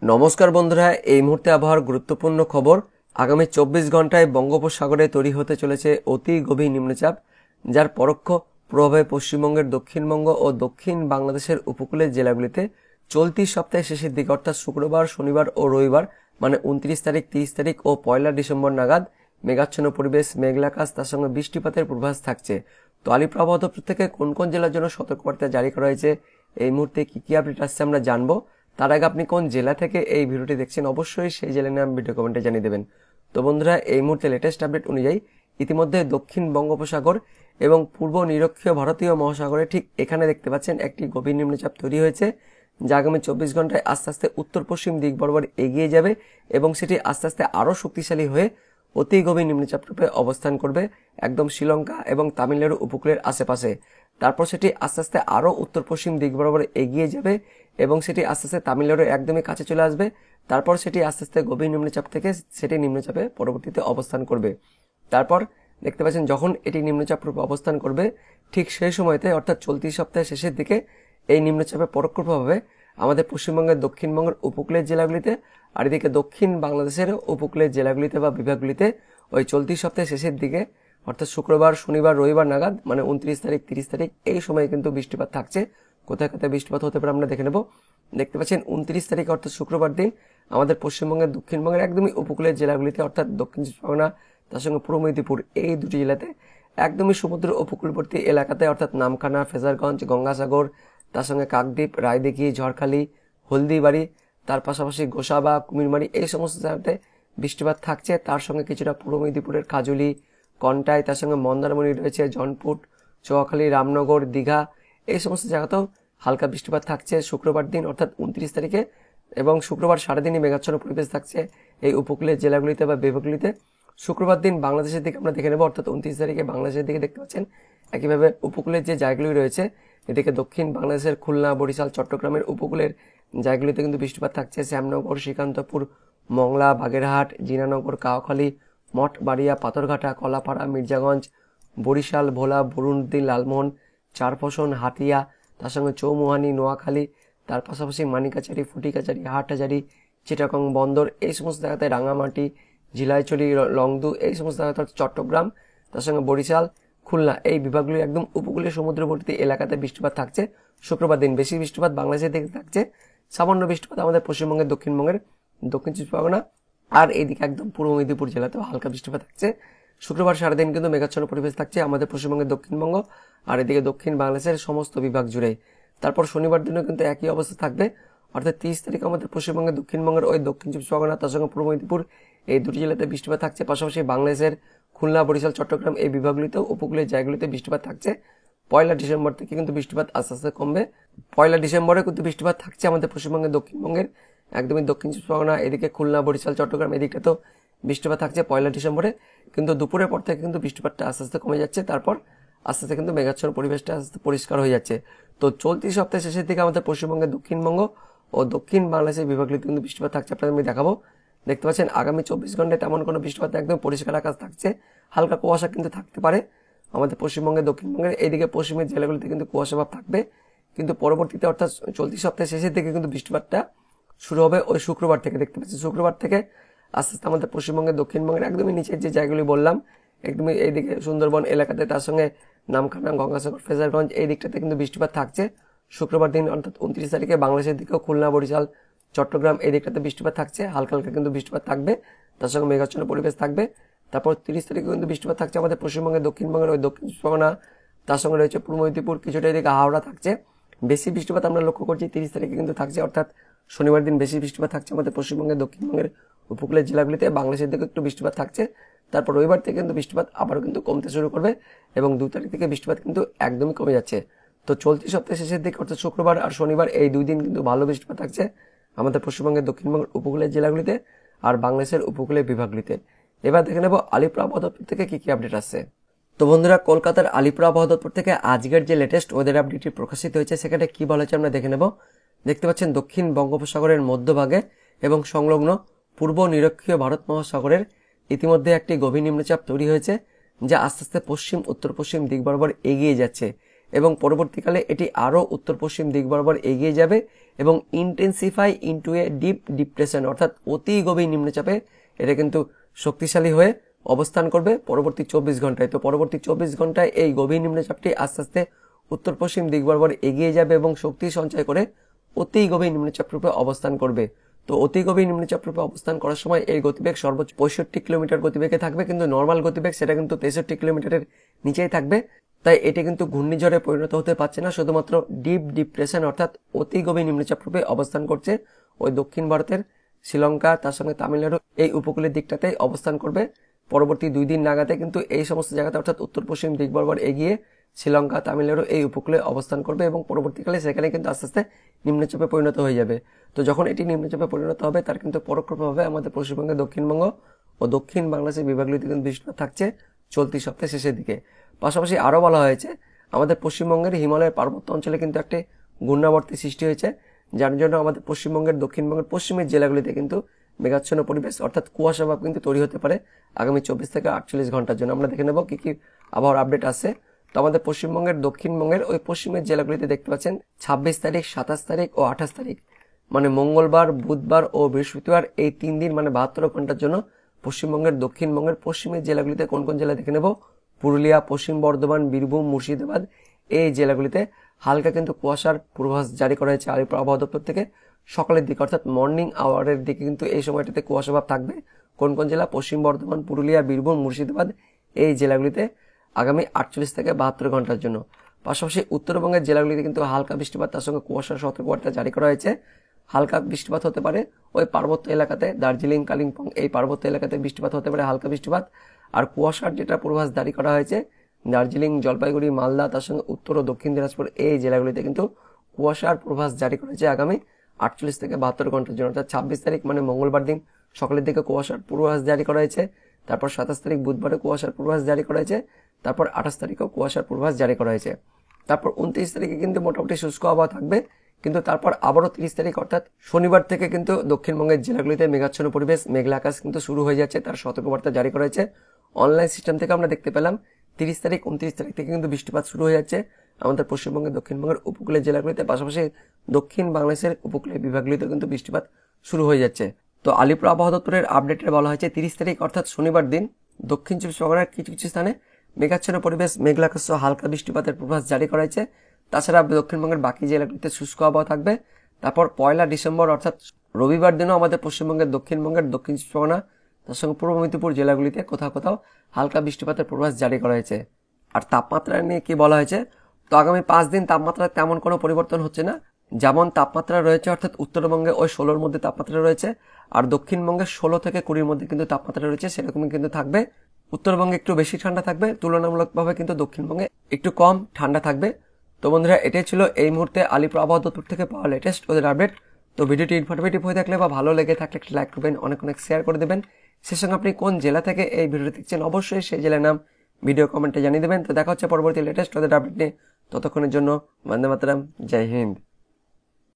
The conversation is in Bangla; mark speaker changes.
Speaker 1: নমস্কার বন্ধুরা, এই মুহূর্তে আবহাওয়ার গুরুত্বপূর্ণ খবর। আগামী 24 ঘন্টায় বঙ্গোপসাগরে তৈরি হতে চলেছে অতি গভীর নিম্নচাপ, যার পরোক্ষ প্রভাবে পশ্চিমবঙ্গের দক্ষিণবঙ্গ ও দক্ষিণ বাংলাদেশের উপকূলের জেলাগুলিতে চলতি সপ্তাহের শেষের দিকে অর্থাৎ শুক্রবার, শনিবার ও রবিবার মানে 29 তারিখ, 30 তারিখ ও 1 ডিসেম্বর নাগাদ মেঘাচ্ছন্ন পরিবেশ, মেঘলা আকাশ, তার সঙ্গে বৃষ্টিপাতের পূর্বাভাস থাকছে। তো আলিপুর আবহাওয়া দপ্তর থেকে কোন কোন জেলার জন্য সতর্কবার্তা জারি করা হয়েছে, এই মুহূর্তে কি কি আপডেট আসছে আমরা জানবো। তার আগে আপনি কোন জেলা থেকে এই ভিডিওটি দেখছেন অবশ্যই সেই জেলার নাম ভিডিও কমেন্টে জানিয়ে দেবেন। তো বন্ধুরা, এই মুহূর্তে লেটেস্ট আপডেট অনুযায়ী ইতিমধ্যে দক্ষিণ বঙ্গোপসাগর এবং পূর্ব নিরক্ষীয় ভারতীয় মহাসাগরে ঠিক এখানে দেখতে পাচ্ছেন একটি গভীর নিম্নচাপ তৈরি হয়েছে, যা আগামী 24 ঘন্টায় আস্তে আস্তে উত্তর পশ্চিম দিক বরাবর এগিয়ে যাবে এবং সেটি আস্তে আস্তে আরও শক্তিশালী হয়ে অতি গভীর নিম্নচাপ রূপে অবস্থান করবে একদম শ্রীলঙ্কা এবং তামিলনাড়ু উপকূলের আশেপাশে। তারপর সেটি আস্তে আস্তে আরও উত্তর পশ্চিম দিক বরাবর এগিয়ে যাবে এবং সেটি আস্তে আস্তে তামিলনাড়ুর একদমই কাছে চলে আসবে। তারপর সেটি আস্তে আস্তে গভীর নিম্নচাপ থেকে সেটি নিম্নচাপে পরবর্তীতে অবস্থান করবে। তারপর দেখতে পাচ্ছেন যখন এটি নিম্নচাপ রূপে অবস্থান করবে, ঠিক সেই সময়তে অর্থাৎ চলতি সপ্তাহের শেষের দিকে এই নিম্নচাপে পরোক্ষ প্রভাবে আমাদের পশ্চিমবঙ্গের দক্ষিণবঙ্গের উপকূলের জেলাগুলিতে আর এদিকে দক্ষিণ বাংলাদেশের উপকূলের জেলাগুলিতে বা বিভাগগুলিতে ওই চলতি সপ্তাহের শেষের দিকে অর্থাৎ শুক্রবার, শনিবার, রবিবার নাগাদ মানে 29 তারিখ, 30 তারিখ এই সময় কিন্তু বৃষ্টিপাত থাকছে। কোথায় কোথায় বৃষ্টিপাত হতে পারে আমরা দেখে নেব। দেখতে পাচ্ছেন 29 তারিখ অর্থাৎ শুক্রবার দিন আমাদের পশ্চিমবঙ্গের দক্ষিণবঙ্গের একদমই উপকূলের জেলাগুলিতে অর্থাৎ দক্ষিণ চব্বিশ পরগনা, তার সঙ্গে পূর্ব মেদিনীপুর এই দুটি জেলাতে একদমই সমুদ্র উপকূলবর্তী এলাকাতে অর্থাৎ নামখানা, ফেজারগঞ্জ, গঙ্গাসাগর, তার সঙ্গে কাকদ্বীপ, রায়দিঘি, ঝড়খালি, হলদিবাড়ি, তার পাশাপাশি গোসাবা, কুমিরমারি এই সমস্ত জায়গাতে বৃষ্টিপাত থাকছে। তার সঙ্গে কিছুটা পূর্ব মেদিনীপুরের কাজুলি, কন্টাই, তার সঙ্গে মন্দারমণি রয়েছে, জনপুট, চোয়াখালী, রামনগর, দীঘা এই সমস্ত জায়গাতেও হালকা বৃষ্টিপাত থাকছে শুক্রবার দিন অর্থাৎ 29 তারিখে। এবং শুক্রবার সারাদিনই মেঘাচ্ছন্ন পরিবেশ থাকছে এই উপকূলের জেলাগুলিতে বা বিভাগগুলিতে। শুক্রবার দিন বাংলাদেশের দিকে আমরা দেখে নেব অর্থাৎ 29 তারিখে বাংলাদেশের দিকে দেখতে পাচ্ছেন একইভাবে উপকূলের যে জায়গাগুলি রয়েছে, এদিকে দক্ষিণ বাংলাদেশের খুলনা, বরিশাল, চট্টগ্রামের উপকূলের জায়গাগুলিতে কিন্তু বৃষ্টিপাত থাকছে। শ্যামনগর, শ্রীকান্তপুর, মংলা, বাগেরহাট, জিনানগর, কাওখালী, মঠবাড়িয়া, পাথরঘাটা, কলাপাড়া, মির্জাগঞ্জ, বরিশাল, ভোলা, বরুণদি, লালমোহন, চারফসন, হাতিয়া, তার সঙ্গে চৌমুহানি, নোয়াখালী, তার পাশাপাশি মানিকাচারি, ফুটিকাচারি, হাটহাজারি, চিটাগং বন্দর এই সমস্ত জায়গাতে, রাঙামাটি, ঝিলাইচলি, লংদু এই সমস্ত জায়গাতে, চট্টগ্রাম, তার সঙ্গে বরিশাল, খুলনা এই বিভাগগুলি একদম উপকূলীয় সমুদ্রবর্তী এলাকাতে বৃষ্টিপাত থাকছে শুক্রবার দিন। বেশি বৃষ্টিপাত বাংলাদেশের দিকে থাকছে, সামান্য বৃষ্টিপাত আমাদের পশ্চিমবঙ্গের দক্ষিণবঙ্গের দক্ষিণ চব্বিশ পরগনা আর এইদিকে একদম পূর্ব মেদিনীপুর জেলাতেও হালকা বৃষ্টিপাত থাকছে। শুক্রবার সারাদিন কিন্তু মেঘাচ্ছন্ন পরিবেশ থাকছে আমাদের পশ্চিমবঙ্গের দক্ষিণবঙ্গ আর এদিকে দক্ষিণ বাংলাদেশের সমস্ত বিভাগ জুড়ে। তারপর শনিবার দিনও কিন্তু একই অবস্থা থাকবে অর্থাৎ 30 তারিখ আমাদের পশ্চিমবঙ্গের দক্ষিণবঙ্গের ওই দক্ষিণ চব্বিশ পরগনা, তার সঙ্গে পূর্ব মেদিনীপুর এই দুটি জেলাতে বৃষ্টিপাত থাকছে। পাশাপাশি বাংলাদেশের খুলনা, বরিশাল, চট্টগ্রাম এই বিভাগগুলিতেও উপকূলের জায়গাগুলিতে বৃষ্টিপাত থাকছে। 1 ডিসেম্বর থেকে কিন্তু বৃষ্টিপাত আস্তে আস্তে কমবে। 1 ডিসেম্বরে কিন্তু বৃষ্টিপাত থাকছে আমাদের পশ্চিমবঙ্গের দক্ষিণবঙ্গের একদমই দক্ষিণ চব্বিশ পরগনা, এদিকে খুলনা, বরিশাল, চট্টগ্রাম এদিকটা তো বৃষ্টিপাত থাকছে 1 ডিসেম্বরে। কিন্তু দুপুরের পর থেকে কিন্তু বৃষ্টিপাতটা আস্তে আস্তে কমে যাচ্ছে, তারপর আস্তে আস্তে কিন্তু মেঘাচ্ছন্ন পরিবেশটা আস্তে আস্তে পরিষ্কার হয়ে যাচ্ছে। তো চলতি সপ্তাহের শেষের দিকে আমাদের পশ্চিমবঙ্গের দক্ষিণবঙ্গ ও দক্ষিণ বাংলাদেশের বিভাগগুলিতে কিন্তু বৃষ্টিপাত থাকছে, আপনাদের আমি দেখাবো। দেখতে পাচ্ছেন আগামী 24 ঘন্টায় তেমন কোনো বৃষ্টিপাত একদম পরিষ্কার আকাশ থাকছে, হালকা কুয়াশা কিন্তু থাকতে পারে আমাদের পশ্চিমবঙ্গের দক্ষিণবঙ্গের এইদিকে পশ্চিমের জেলাগুলিতে কিন্তু কুয়াশা ভাব থাকবে। কিন্তু পরবর্তীতে অর্থাৎ চলতি সপ্তাহের শেষের দিকে কিন্তু বৃষ্টিপাতটা শুরু হবে ওই শুক্রবার থেকে। দেখতে পাচ্ছি শুক্রবার থেকে আস্তে আস্তে আমাদের পশ্চিমবঙ্গের দক্ষিণবঙ্গের একদমই নিচের যে জায়গাগুলি বললাম একদমই এইদিকে সুন্দরবন এলাকাতে, তার সঙ্গে নামখানা, গঙ্গাসাগর, ফেজারগঞ্জ এই দিকটাতে কিন্তু বৃষ্টিপাত থাকছে শুক্রবার দিন অর্থাৎ 29 তারিখে। বাংলাদেশের দিকেও খুলনা, বরিশাল, চট্টগ্রাম এই দিকটাতে বৃষ্টিপাত থাকছে, হালকা হালকা কিন্তু বৃষ্টিপাত থাকবে, তার সঙ্গে মেঘাচ্ছন্ন পরিবেশ থাকবে। তারপর 30 তারিখে কিন্তু বৃষ্টিপাত থাকছে আমাদের পশ্চিমবঙ্গের দক্ষিণবঙ্গের ওই দক্ষিণ চব্বিশ পরগনা, তার সঙ্গে রয়েছে পূর্ব মেদিনীপুর, কিছুটা এদিকে হাওড়া থাকছে। বেশি বৃষ্টিপাত আমরা লক্ষ্য করছি 30 তারিখে কিন্তু থাকছে অর্থাৎ শনিবার দিন বেশি বৃষ্টিপাত থাকছে আমাদের পশ্চিমবঙ্গের দক্ষিণবঙ্গের উপকূলের জেলাগুলিতে। বাংলাদেশের দিকে একটু বৃষ্টিপাত থাকছে, তারপর রবিবার থেকে কিন্তু বৃষ্টিপাত আবারও কিন্তু কমতে শুরু করবে এবং 2 তারিখ থেকে বৃষ্টিপাত কিন্তু একদমই কমে যাচ্ছে। তো চলতি সপ্তাহের শেষের দিকে অর্থাৎ শুক্রবার আর শনিবার এই 2 দিন কিন্তু ভালো বৃষ্টিপাত থাকছে আমাদের পশ্চিমবঙ্গের দক্ষিণবঙ্গের উপকূলের জেলাগুলিতে আর বাংলাদেশের উপকূলের বিভাগগুলিতে। এবার দেখে নেব আলিপুর আবহাওয়া দপ্তর থেকে কি কি আপডেট আসছে। তো বন্ধুরা, কলকাতার আলিপুর আবহাওয়া দপ্তর থেকে আজকের যে লেটেস্ট ওয়েদার আপডেটটি প্রকাশিত হয়েছে সেখানে কি বলা হয়েছে আমরা দেখে নেব। দেখতে পাচ্ছেন দক্ষিণ বঙ্গোপসাগরের মধ্যভাগে এবং সংলগ্ন পূর্ব নিরক্ষীয় ভারত মহাসাগরের ইতিমধ্যে একটি গভীর নিম্নচাপ তৈরি হয়েছে, যা আস্তে আস্তে পশ্চিম উত্তর পশ্চিম দিক বরাবর এগিয়ে যাচ্ছে এবং পরবর্তীকালে এটি আরও উত্তর পশ্চিম দিক বরাবর এগিয়ে যাবে এবং intensify into a deep depression, অর্থাৎ অতি গভীর নিম্নচাপে এটা কিন্তু শক্তিশালী হয়ে অবস্থান করবে পরবর্তী 24 ঘন্টায়। তো পরবর্তী 24 ঘন্টায় এই গভীর নিম্নচাপটি আস্তে আস্তে উত্তর পশ্চিম দিক বরাবর এগিয়ে যাবে এবং শক্তি সঞ্চয় করে অতি গভীর নিম্নচাপ রূপে অবস্থান করবে। তো অতি গভীর নিম্নচাপ রূপে অবস্থান করার সময় এই গতিবেগ সর্বোচ্চ 65 কিলোমিটার গতিবেগে থাকবে, কিন্তু নর্মাল গতিবেগ সেটা কিন্তু 63 কিলোমিটারের নিচেই থাকবে। তাই এটি কিন্তু ঘূর্ণিঝড়ে পরিণত হতে পারছে না, শুধুমাত্র ডিপ ডিপ্রেশন অর্থাৎ অতি গভীর নিম্নচাপ রূপে অবস্থান করছে। ওই দক্ষিণ ভারতের শ্রীলঙ্কা, তার সঙ্গে তামিলনাড়ু এই উপকূলের দিকটাতেই অবস্থান করবে। পরবর্তী 2 দিন নাগাদে কিন্তু এই সমস্ত জায়গাতে অর্থাৎ উত্তর পশ্চিম দিক বরাবর এগিয়ে শ্রীলঙ্কা, তামিলনাড়ু এই উপকূলে অবস্থান করবে এবং পরবর্তীকালে সেখানে কিন্তু আস্তে আস্তে নিম্নচাপে পরিণত হয়ে যাবে। তো যখন এটি নিম্নচাপে পরিণত হবে তার কিন্তু পরোক্ষ প্রভাবে আমাদের পশ্চিমবঙ্গের দক্ষিণবঙ্গ ও দক্ষিণ বাংলাদেশের বিভাগগুলিতে কিন্তু বৃষ্টিপাত থাকছে চলতি সপ্তাহের শেষের দিকে। পাশাপাশি আরও বলা হয়েছে আমাদের পশ্চিমবঙ্গের হিমালয়ের পার্বত্য অঞ্চলে কিন্তু একটি ঘূর্ণাবর্তের সৃষ্টি হয়েছে, যার জন্য আমাদের পশ্চিমবঙ্গের দক্ষিণবঙ্গের পশ্চিমের জেলাগুলিতে কিন্তু মেঘাচ্ছন্ন পরিবেশ অর্থাৎ কুয়াশা ভাব কিন্তু তৈরি হতে পারে আগামী 24 থেকে 48 ঘন্টার জন্য। আমরা দেখে নেব কি কি আবহাওয়ার আপডেট আছে। তো আমাদের পশ্চিমবঙ্গের দক্ষিণবঙ্গের ওই পশ্চিমের জেলাগুলিতে দেখতে পাচ্ছেন 26 তারিখ, 27 তারিখ ও 28 তারিখ মানে মঙ্গলবার, বুধবার ও বৃহস্পতিবার এই 3 দিন মানে 72 ঘন্টার জন্য পশ্চিমবঙ্গের দক্ষিণবঙ্গের পশ্চিমের জেলাগুলিতে কোন কোন জেলা দেখে নেব। পুরুলিয়া, পশ্চিম বর্ধমান, বীরভূম, মুর্শিদাবাদ এই জেলাগুলিতে হালকা কিন্তু কুয়াশার পূর্বাভাস জারি করা হয়েছে আলিপুর আবহাওয়া দপ্তর থেকে। সকালের দিকে অর্থাৎ মর্নিং আওয়ারের দিকে কিন্তু এই সময়টাতে কুয়াশা ভাব থাকবে। কোন কোন জেলা? পশ্চিম বর্ধমান, পুরুলিয়া, বীরভূম, মুর্শিদাবাদ এই জেলাগুলিতে আগামী 48 থেকে 72 ঘন্টার জন্য। পাশাপাশি উত্তরবঙ্গের জেলাগুলিতে কিন্তু হালকা বৃষ্টিপাত তার সঙ্গে কুয়াশার সতর্কবার্তা জারি করা হয়েছে। হালকা বৃষ্টিপাত হতে পারে ওই পার্বত্য এলাকাতে, দার্জিলিং, কালিম্পং এই পার্বত্য এলাকাতে বৃষ্টিপাত হতে পারে, হালকা বৃষ্টিপাত। আর কুয়াশার যেটা পূর্বাভাস জারি করা হয়েছে দার্জিলিং, জলপাইগুড়ি, মালদা তার সঙ্গে উত্তর ও দক্ষিণ দিনাজপুর এই জেলাগুলিতে কিন্তু কুয়াশার পূর্বাভাস জারি করা হয়েছে আগামী 48 থেকে 72 ঘন্টার জন্য। অর্থাৎ 26 তারিখ মানে মঙ্গলবার দিন সকালের দিকে কুয়াশার পূর্বাভাস জারি করা হয়েছে। তারপর 27 তারিখ বুধবারে কুয়াশার পূর্বাভাস জারি করা হয়েছে। তারপর 28 তারিখেও কুয়াশার পূর্বাভাস জারি করা হয়েছে। তারপর 29 তারিখে কিন্তু মোটামুটি শুষ্ক আবহাওয়া থাকবে, কিন্তু তারপর আবারও 30 তারিখ অর্থাৎ শনিবার থেকে কিন্তু দক্ষিণবঙ্গের জেলাগুলিতে মেঘাচ্ছন্ন পরিবেশ, মেঘলা আকাশ কিন্তু শুরু হয়ে যাচ্ছে, তার সতর্কবার্তা জারি করা হয়েছে। অনলাইন সিস্টেম থেকে আমরা দেখতে পেলাম 30 তারিখ 29 তারিখ থেকে কিন্তু বৃষ্টিপাত শুরু হয়ে যাচ্ছে আমাদের পশ্চিমবঙ্গের দক্ষিণবঙ্গের উপকূলের জেলাগুলিতে, পাশাপাশি দক্ষিণ বাংলাদেশের উপকূলের বিভাগগুলিতে কিন্তু বৃষ্টিপাত শুরু হয়ে যাচ্ছে। তো আলিপুর আবহাওয়া দপ্তরের আপডেটে বলা হয়েছে 30 তারিখ অর্থাৎ শনিবার দিন দক্ষিণ চব্বিশ পরগনার কিছু কিছু স্থানে মেঘাচ্ছন্ন পরিবেশ, মেঘলা আকাশ সহ হালকা বৃষ্টিপাতের পূর্বাভাস জারি করা হয়েছে। তাছাড়া দক্ষিণবঙ্গের বাকি জেলাগুলিতে শুষ্ক আবহাওয়া থাকবে। তারপর 1 ডিসেম্বর অর্থাৎ রবিবার দিনও আমাদের পশ্চিমবঙ্গের দক্ষিণবঙ্গের দক্ষিণ চব্বিশ পরগনা তার সঙ্গে পূর্ব মেদিনীপুর জেলাগুলিতে কোথাও কোথাও হালকা বৃষ্টিপাতের পূর্বাভাস জারি করা হয়েছে। আর তাপমাত্রা নিয়ে কি বলা হয়েছে? তো আগামী 5 দিন তাপমাত্রায় তেমন কোনো পরিবর্তন হচ্ছে না। যেমন তাপমাত্রা রয়েছে অর্থাৎ উত্তরবঙ্গে ওই 16-র মধ্যে তাপমাত্রা রয়েছে, আর দক্ষিণবঙ্গে 16 থেকে 20-র মধ্যে কিন্তু তাপমাত্রা রয়েছে, সেরকমই কিন্তু থাকবে। উত্তরবঙ্গে একটু বেশি ঠান্ডা থাকবে, তুলনামূলকভাবে কিন্তু দক্ষিণবঙ্গে একটু কম ঠান্ডা থাকবে। তো বন্ধুরা, এটাই ছিল এই মুহূর্তে আলিপুর আবহাওয়া দপ্তর থেকে পাওয়া লেটেস্ট ওদের আপডেট। তো ভিডিওটি ইনফরমেটিভ হয়ে থাকলে বা ভালো লেগে থাকলে একটি লাইক করবেন, অনেক অনেক শেয়ার করে দেবেন। সেই সঙ্গে আপনি কোন জেলা থেকে এই ভিডিওটি দেখছেন অবশ্যই সেই জেলার নাম ভিডিও কমেন্টে জানিয়ে দেবেন। তো দেখা হচ্ছে পরবর্তী লেটেস্ট ওদের আপডেট নিয়ে। ততক্ষণের জন্য বন্দে মাতরম, জয় হিন্দ।